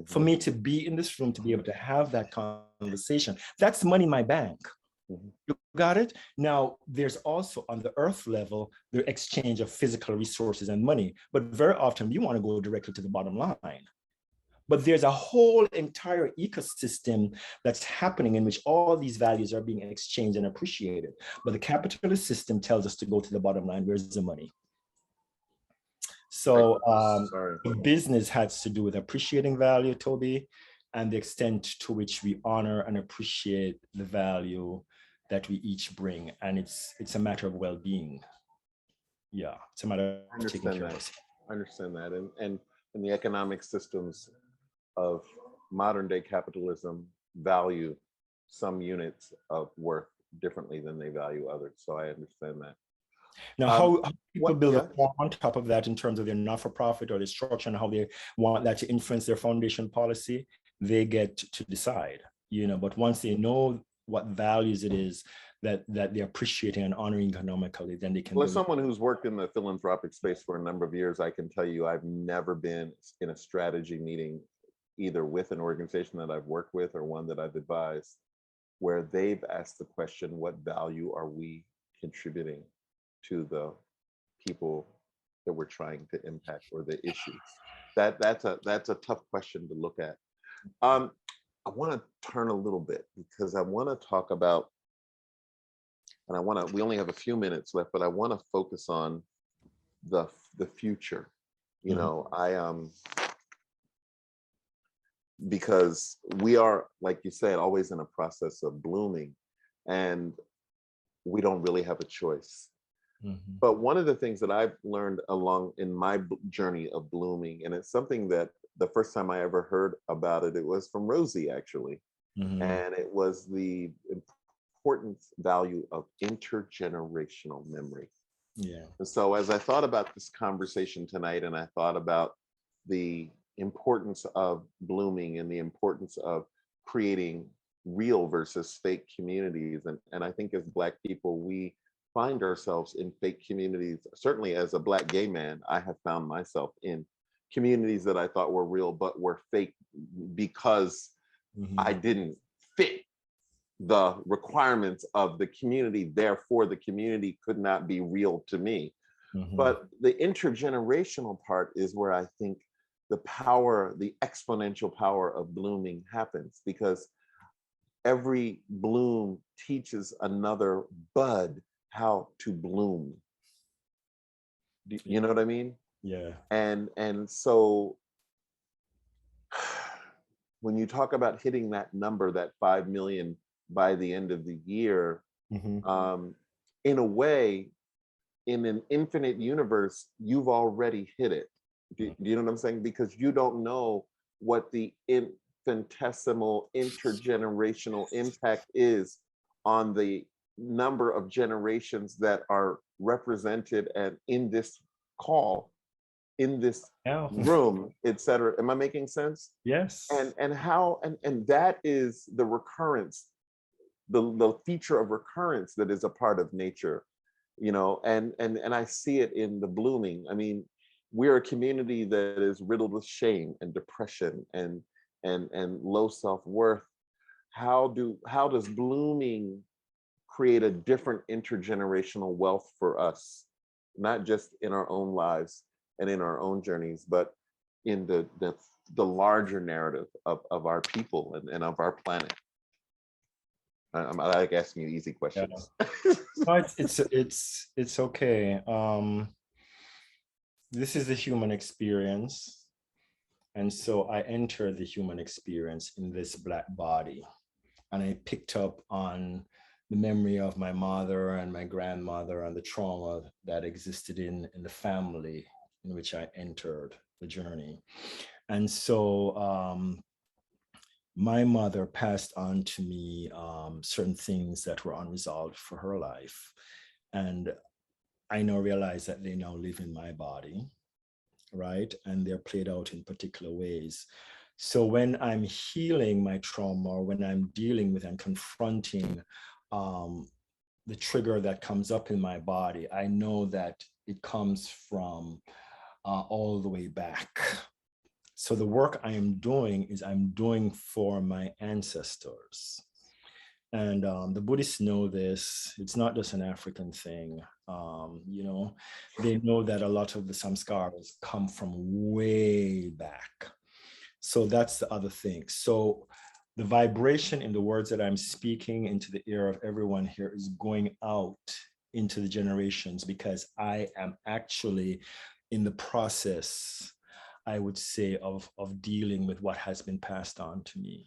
For me to be in this room, to be able to have that conversation, that's money in my bank. You got it? Now, there's also on the earth level, the exchange of physical resources and money, but very often you want to go directly to the bottom line. But there's a whole entire ecosystem that's happening in which all these values are being exchanged and appreciated. But the capitalist system tells us to go to the bottom line. Where's the money? So the business has to do with appreciating value, Toby, and the extent to which we honor and appreciate the value that we each bring. And it's a matter of well-being. Yeah, it's a matter of taking care of us. I understand that. And the economic systems of modern day capitalism value some units of worth differently than they value others. So I understand that. Now, how people build on top of that in terms of their not-for-profit or their structure and how they want that to influence their foundation policy, they get to decide, you know, but once they know what values it is that they're appreciating and honoring economically, then they can. Well, as someone who's worked in the philanthropic space for a number of years, I can tell you I've never been in a strategy meeting, either with an organization that I've worked with or one that I've advised, where they've asked the question, what value are we contributing to the people that we're trying to impact or the issues? That's a tough question to look at. I want to turn a little bit because I want to talk about, and we only have a few minutes left, but I want to focus on the future. You know, because we are, like you said, always in a process of blooming, and we don't really have a choice. But one of the things that I've learned along in my journey of blooming, and it's something that the first time I ever heard about it, it was from Rosie, actually. And it was the important value of intergenerational memory. Yeah. And so as I thought about this conversation tonight, and I thought about the importance of blooming and the importance of creating real versus fake communities. And I think as Black people, we find ourselves in fake communities. Certainly as a Black gay man, I have found myself in communities that I thought were real, but were fake because I didn't fit the requirements of the community. Therefore, the community could not be real to me. But the intergenerational part is where I think the power, the exponential power of blooming happens, because every bloom teaches another bud how to bloom. You know what I mean? Yeah. And so when you talk about hitting that number, that 5 million by the end of the year, in a way, in an infinite universe, you've already hit it. Do you know what I'm saying? Because you don't know what the infinitesimal intergenerational impact is on the number of generations that are represented and in this call, in this room, etc. Am I making sense? Yes. And that is the recurrence, the feature of recurrence that is a part of nature, you know, and I see it in the blooming. I mean, we're a community that is riddled with shame and depression and low self-worth. How does blooming create a different intergenerational wealth for us, not just in our own lives and in our own journeys, but in the larger narrative of our people and of our planet? I like asking you easy questions. Yeah. No, it's okay. This is the human experience. And so I entered the human experience in this Black body. And I picked up on the memory of my mother and my grandmother and the trauma that existed in the family in which I entered the journey. And so my mother passed on to me certain things that were unresolved for her life. And I now realize that they now live in my body, right? And they're played out in particular ways. So when I'm healing my trauma, or when I'm dealing with and confronting the trigger that comes up in my body, I know that it comes from all the way back. So the work I am doing is I'm doing for my ancestors. And the Buddhists know this. It's not just an African thing. You know, they know that a lot of the samskaras come from way back. So that's the other thing. So the vibration in the words that I'm speaking into the ear of everyone here is going out into the generations, because I am actually in the process, I would say, of dealing with what has been passed on to me.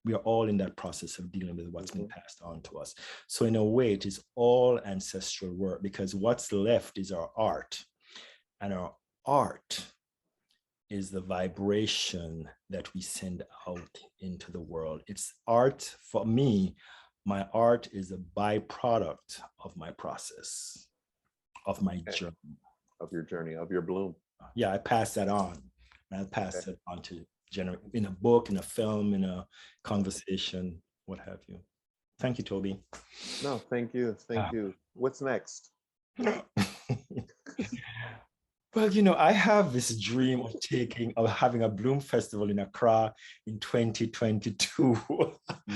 We are all in that process of dealing with what's been passed on to us. So in a way, it is all ancestral work, because what's left is our art. And our art is the vibration that we send out into the world. It's art for me. My art is a byproduct of my process, of my journey. Of your journey, of your bloom. Yeah, I pass that on. And I pass it on to generate in a book, in a film, in a conversation, what have you. Thank you, Toby. No, thank you. Thank you. What's next? Well, you know, I have this dream of having a Bloom Festival in Accra in 2022.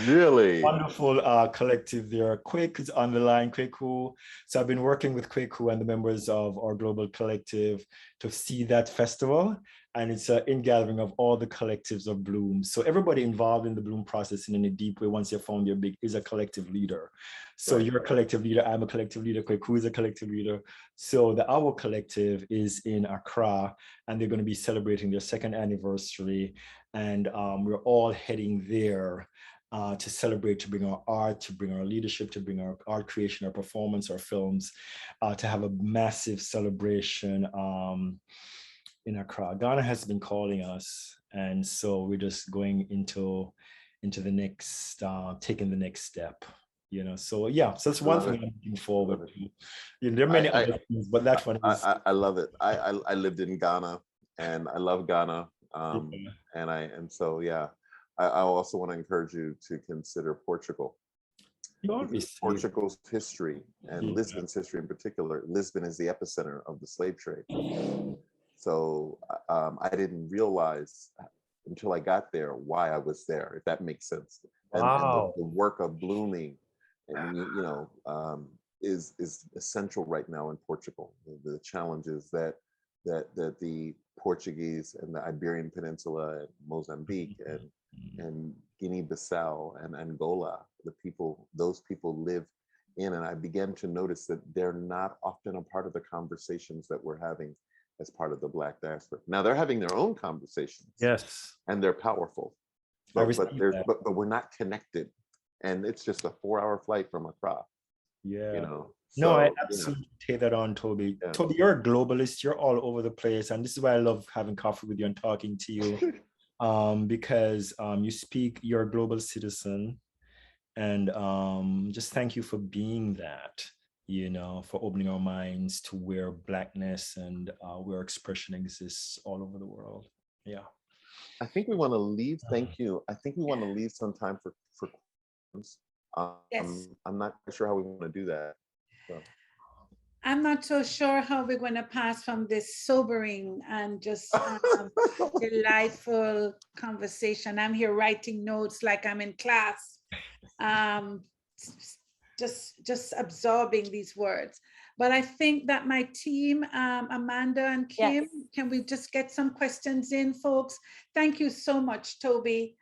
Really? Wonderful collective there. Quick is on the line, Kweku. So I've been working with Kweku and the members of our global collective to see that festival. And it's an ingathering of all the collectives of Bloom. So everybody involved in the Bloom process in a deep way, once you're found your big, is a collective leader. So you're a collective leader, I'm a collective leader, Kweku is a collective leader. So the Our Collective is in Accra, and they're going to be celebrating their 2nd anniversary. And we're all heading there to celebrate, to bring our art, to bring our leadership, to bring our art creation, our performance, our films, to have a massive celebration in Accra. Ghana has been calling us, and so we're just going into the next, taking the next step. You know, so yeah, so that's one thing I'm looking forward to. You know, there are many other things, but that one is. I love it. I lived in Ghana, and I love Ghana, and so yeah. I also want to encourage you to consider Portugal. Portugal's history and Lisbon's history in particular. Lisbon is the epicenter of the slave trade. So I didn't realize until I got there why I was there, if that makes sense. And the work of blooming, and you know, is essential right now in Portugal. The challenges that the Portuguese and the Iberian Peninsula and Mozambique and Guinea-Bissau and Angola, those people live in, and I began to notice that they're not often a part of the conversations that we're having as part of the Black diaspora. Now they're having their own conversations. Yes. And they're powerful. I But received that. but we're not connected. And it's just a 4-hour flight from Accra. Yeah. You know. No, I So, absolutely take that on, Toby. Yeah. Toby, you're a globalist. You're all over the place. And this is why I love having coffee with you and talking to you. Because you're a global citizen. And just thank you for being that, you know, for opening our minds to where Blackness and where expression exists all over the world. Yeah. I think we want to leave, thank you. I think we want to leave some time for questions. Yes. I'm not sure how we want to do that. So. I'm not so sure how we're going to pass from this sobering and just delightful conversation. I'm here writing notes like I'm in class, just absorbing these words. But I think that my team, Amanda and Kim, Yes. can we just get some questions in, folks? Thank you so much, Toby.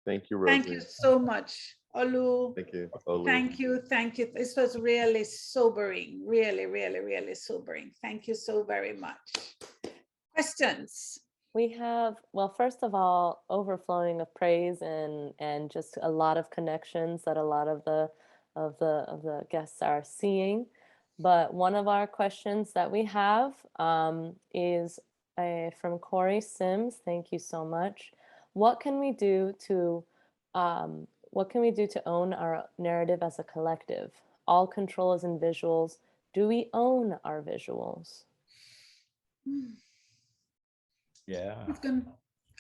Thank you, Rosie. Thank you so much, Olu. Thank you, Olu. Thank you, thank you. This was really sobering, really, really, really sobering. Thank you so very much. Questions? We have, well, first of all, overflowing of praise and just a lot of connections that a lot of the guests are seeing. But one of our questions that we have is from Corey Sims. Thank you so much. What can we do to own our narrative as a collective? All control is in visuals. Do we own our visuals? Yeah.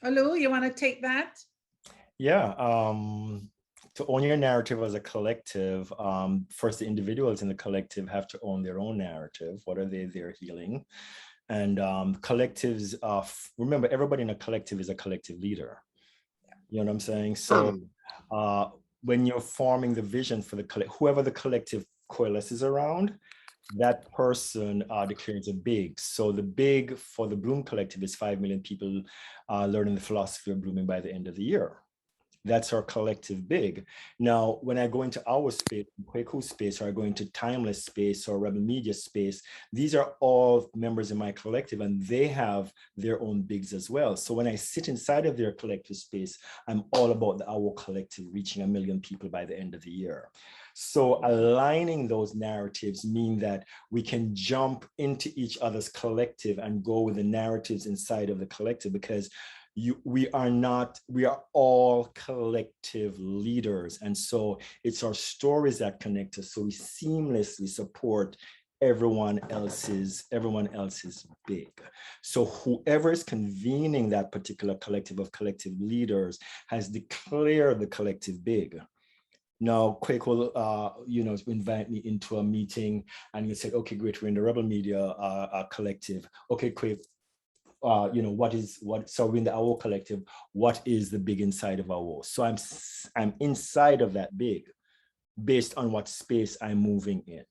Olu, you want to take that? Yeah. To own your narrative as a collective, first the individuals in the collective have to own their own narrative. What are they're healing? And collectives, remember, everybody in a collective is a collective leader. You know what I'm saying? So when you're forming the vision for the collective, whoever the collective coalesces around, that person declares a big. So the big for the Bloom Collective is 5 million people learning the philosophy of blooming by the end of the year. That's our collective big. Now, when I go into our space, Kwaku space, or I go into Timeless space or Rebel Media space, these are all members in my collective and they have their own bigs as well. So when I sit inside of their collective space, I'm all about our collective reaching 1 million people by the end of the year. So aligning those narratives mean that we can jump into each other's collective and go with the narratives inside of the collective, because we are all collective leaders. And so it's our stories that connect us. So we seamlessly support everyone else's big. So whoever is convening that particular collective of collective leaders has declared the collective big. Now, Quake will, invite me into a meeting and you say, okay, great, we're in the Rebel Media collective. Okay, Quake, so we're in the our collective, what is the big inside of our? So I'm inside of that big based on what space I'm moving in.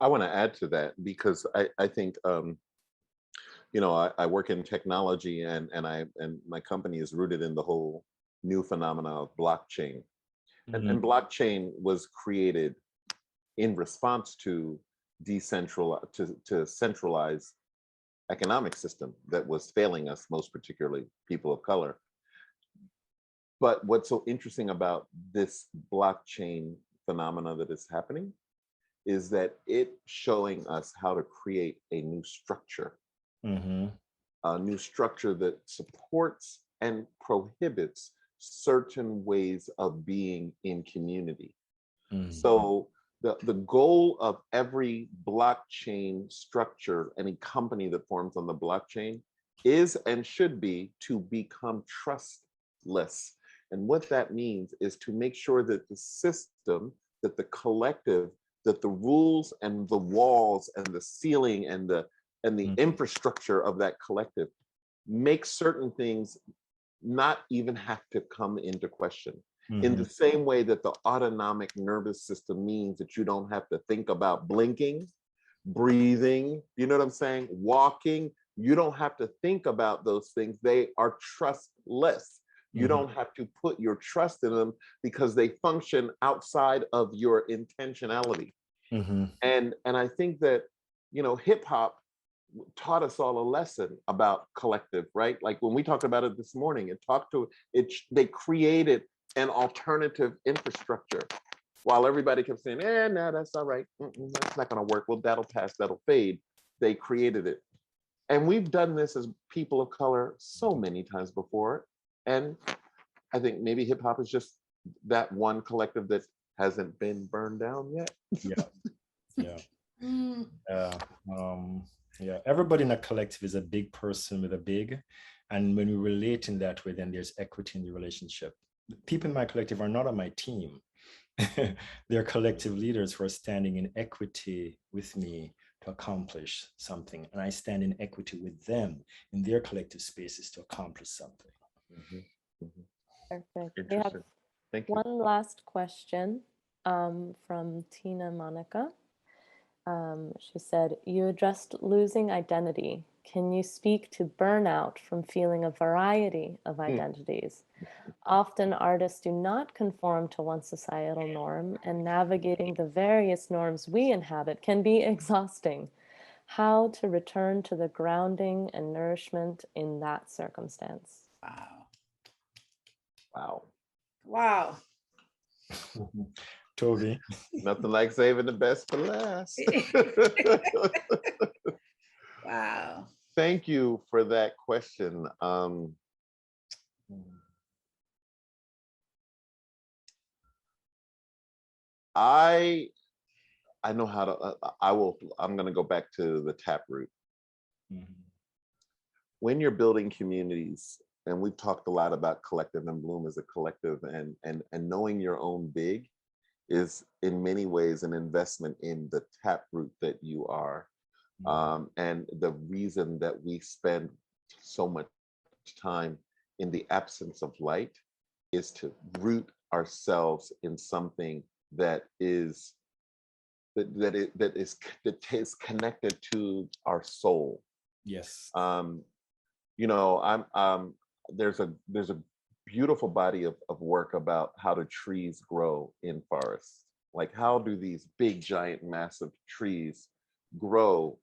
I want to add to that because I think, I work in technology and my company is rooted in the whole new phenomena of blockchain. Mm-hmm. And blockchain was created in response to centralize economic system that was failing us, most particularly people of color. But what's so interesting about this blockchain phenomena that is happening is that it's showing us how to create a new structure, a new structure that supports and prohibits certain ways of being in community. So the goal of every blockchain structure, any company that forms on the blockchain, is and should be to become trustless. And what that means is to make sure that the system, that the collective, that the rules and the walls and the ceiling and the infrastructure of that collective make certain things not even have to come into question. In the same way that the autonomic nervous system means that you don't have to think about blinking, breathing, you know what I'm saying? Walking, you don't have to think about those things. They are trustless. You don't have to put your trust in them because they function outside of your intentionality. And I think that, you know, hip hop taught us all a lesson about collective, right? Like when we talked about it this morning, they created an alternative infrastructure while everybody kept saying, no, that's all right. That's not going to work. Well, that'll pass, that'll fade. They created it. And we've done this as people of color so many times before. And I think maybe hip hop is just that one collective that hasn't been burned down yet. Everybody in a collective is a big person with a big, and when we relate in that way, then there's equity in the relationship. People in my collective are not on my team. They're collective leaders who are standing in equity with me to accomplish something, and I stand in equity with them in their collective spaces to accomplish something. Perfect. We have one last question from Tina Monica. She said, you addressed losing identity. Can you speak to burnout from feeling a variety of identities? Often artists do not conform to one societal norm, and navigating the various norms we inhabit can be exhausting. How to return to the grounding and nourishment in that circumstance? Wow. Toby. Nothing like saving the best for last. Wow. Thank you for that question. I know how to, I'm going to go back to the taproot. When you're building communities, and we've talked a lot about collective and Bloom as a collective, and knowing your own big is in many ways an investment in the taproot that you are. And the reason that we spend so much time in the absence of light is to root ourselves in something that is connected to our soul. Yes. You know, there's a beautiful body of work about how do trees grow in forests. Like, how do these big, giant, massive trees grow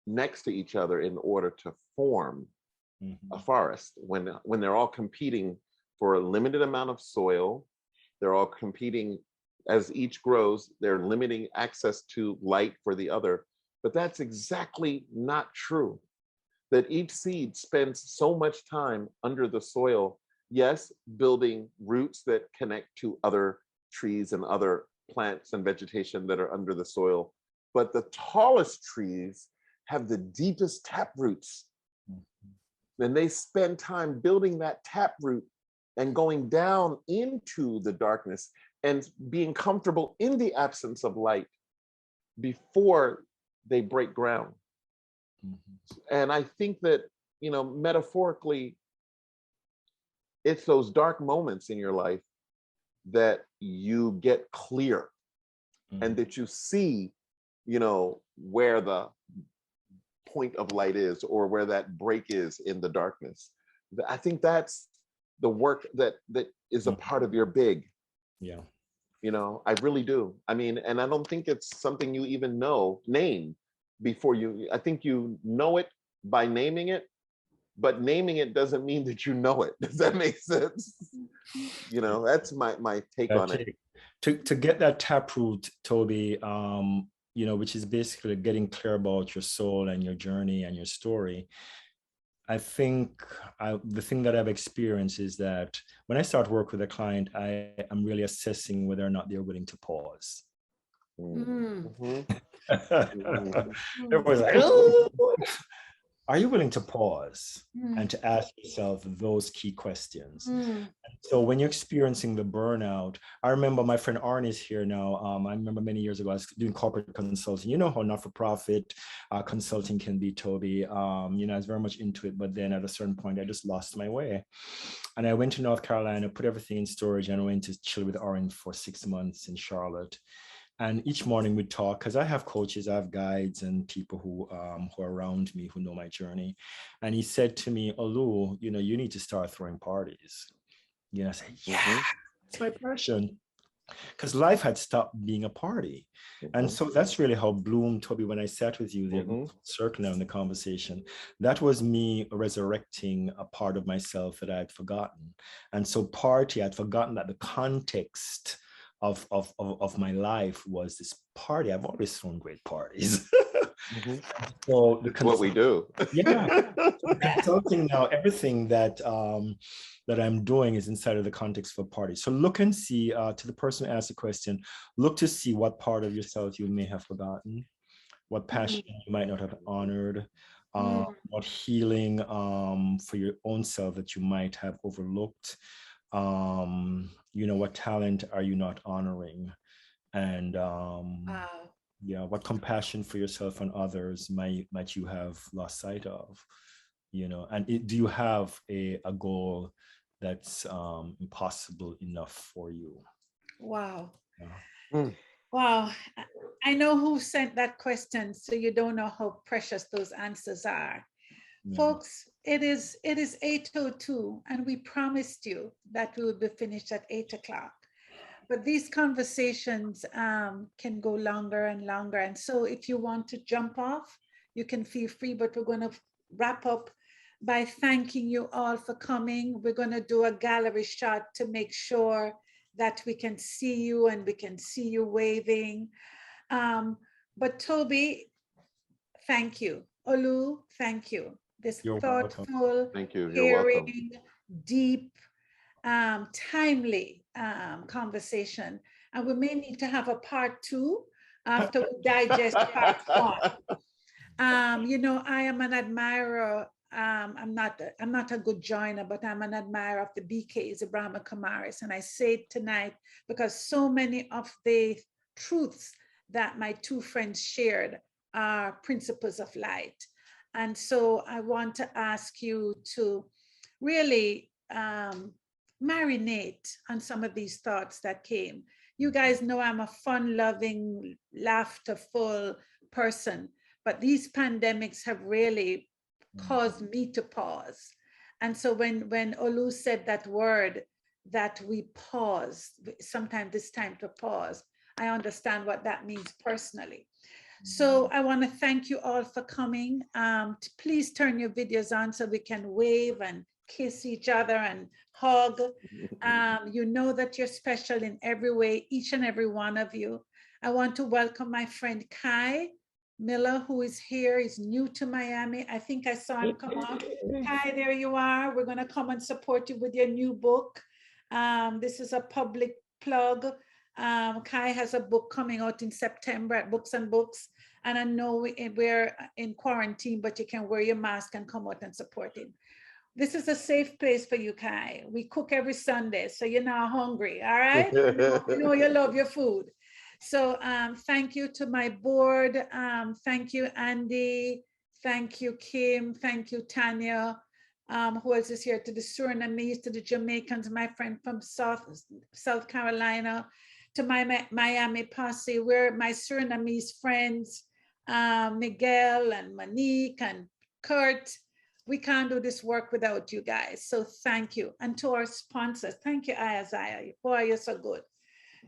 next to each other in order to form a forest when they're all competing for a limited amount of soil? They're all competing. As each grows, they're limiting access to light for the other. But that's exactly not true. That each seed spends so much time under the soil, yes, building roots that connect to other trees and other plants and vegetation that are under the soil. But the tallest trees have the deepest tap roots. And they spend time building that tap root and going down into the darkness and being comfortable in the absence of light before they break ground. And I think that, you know, metaphorically, it's those dark moments in your life that you get clear and that you see, you know, where the point of light is or where that break is in the darkness. I think that's the work that is a part of your big. Yeah. You know, I really do. I mean, and I don't think it's something you even name before you, I think you know it by naming it, but naming it doesn't mean that you know it. Does that make sense? You know, that's my take on it. To get that taproot, Toby, you know, which is basically getting clear about your soul and your journey and your story. I think the thing that I've experienced is that when I start work with a client, I am really assessing whether or not they're willing to pause. It was like, are you willing to pause and to ask yourself those key questions? So when you're experiencing the burnout, I remember my friend Arne is here now. I remember many years ago, I was doing corporate consulting. You know how not-for-profit consulting can be, Toby. You know, I was very much into it, but then at a certain point, I just lost my way. And I went to North Carolina, put everything in storage, and I went to chill with Arne for 6 months in Charlotte. And each morning we'd talk, because I have coaches, I have guides and people who are around me who know my journey. And he said to me, Olu, you know, you need to start throwing parties. You know, I say, yeah, it's my passion. Because life had stopped being a party. And so that's really how Bloom, Toby, when I sat with you there, circling on the conversation, that was me resurrecting a part of myself that I had forgotten. And so party, I'd forgotten that the context of my life was this party. I've always thrown great parties. So what we do. Yeah. Consulting now, everything that that I'm doing is inside of the context of a party. So look and see, to the person who asked the question, look to see what part of yourself you may have forgotten, what passion you might not have honored, what healing for your own self that you might have overlooked. You know, what talent are you not honoring? And yeah, what compassion for yourself and others might you have lost sight of? You know, and do you have a goal that's impossible enough for you? Wow. Yeah. Wow. I know who sent that question, so you don't know how precious those answers are. Yeah. Folks, it is 8:02, and we promised you that we would be finished at 8 o'clock. But these conversations can go longer and longer. And so if you want to jump off, you can feel free, but we're going to wrap up by thanking you all for coming. We're going to do a gallery shot to make sure that we can see you and we can see you waving. But Toby, thank you. Olu, thank you. This You're thoughtful, welcome. Thank you. You're caring, welcome. Deep, timely conversation. And we may need to have a part 2 after we digest part 1. You know, I am an admirer. I'm not a good joiner, but I'm an admirer of the BKs, the Brahma Kumaris. And I say it tonight because so many of the truths that my 2 friends shared are principles of light. And so I want to ask you to really marinate on some of these thoughts that came. You guys know I'm a fun-loving, laughterful person, but these pandemics have really caused me to pause. And so when Olu said that word, that we pause, sometimes it's time to pause, I understand what that means personally. So I want to thank you all for coming. Please turn your videos on so we can wave and kiss each other and hug. You know that you're special in every way, each and every one of you. I want to welcome my friend Kai Miller, who is here. He's new to Miami. I think I saw him come up. Kai, there you are. We're going to come and support you with your new book. This is a public plug. Kai has a book coming out in September at Books and Books. And I know we're in quarantine, but you can wear your mask and come out and support him. This is a safe place for you, Kai. We cook every Sunday, so you're not hungry, all right? You know you love your food. So thank you to my board. Thank you, Andy. Thank you, Kim. Thank you, Tanya. Who else is here? To the Surinamese, to the Jamaicans, my friend from South Carolina, to my Miami posse. We're my Surinamese friends, Miguel and Monique and Kurt. We can't do this work without you guys. So thank you. And to our sponsors, thank you, Ayazaya. Boy, you're so good.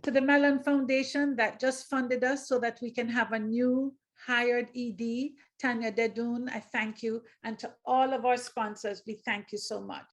To the Mellon Foundation that just funded us so that we can have a new hired ED, Tanya Dedun, I thank you. And to all of our sponsors, we thank you so much.